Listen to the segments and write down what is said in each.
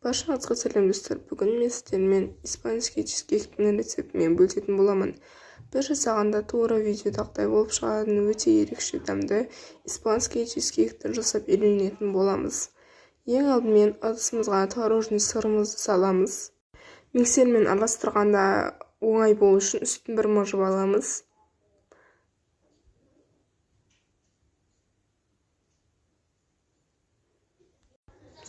Баршаңызға сәлем достар. Бүгін мен сіздермен испанский чизкейктің рецептімен бөлісетін боламын. Бір жасағанда тура видеодағыдай болып шығатын өте ерекше дәмді испанский чизкейкті жасап үйренетін боламыз. Ең алдымен ыдысымызға творожный сырымызды саламыз. Миксермен араластырғанда оңай болу үшін үстін бір мыжып аламыз.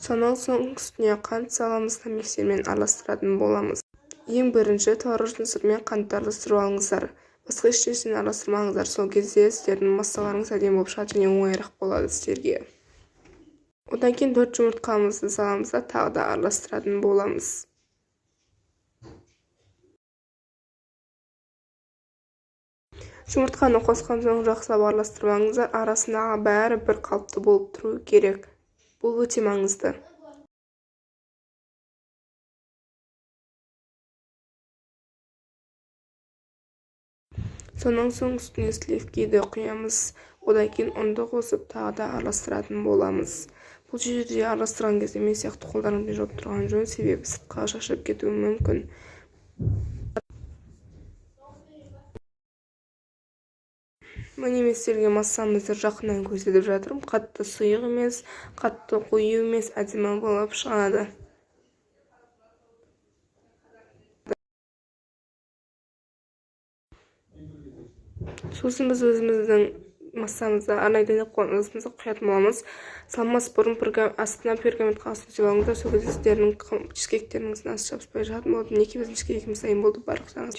Сонан соң үстіне қант саламыз да миксермен араластыратын боламыз. Ең бірінші творожный сырмен қантты араластырып алыңыздар. Басқа ешнәрсені араластырмаңыздар. Сол кезде сіздердің массаларыңыз әдемі болып шығады және оңайырақ болады сіздерге. Одан кейін 4 жұмыртқамызды саламыз да тағы да араластыратын боламыз. Жұмыртқаны қосқан соң жақсылап араластырып алыңыздар. Арасындағы бәрі бір қалыпты болып тұру керек. Бұл өте маңызды. Сонан соң үстіне сливкиді құямыз. Одан кейін ұнды қосып тағы да араластыратын боламыз. Бұл жерде араластырған кезде мен сияқты қолдарыңызбен жауып тұрған жөн, себебі сыртқа шашып кетуі мүмкін. Міне мен сіздерге массамызды жақыннан көрсетіп жатырмын. Қатты сұйық емес, қатты қою емес, әдемі болып шығады. Сосын біз өзіміздің массамызды арнайдан қойған ыдысымызға құятын боламыз. Салмас бұрын астына пергамент қағазын төсеп алыңыздар. Сол кезде сіздердің чизкейктеріңіздің асы жабыспай жататын болады. Мінекей біздің чизкейкіміз дайын болды. Барлықтарыңыз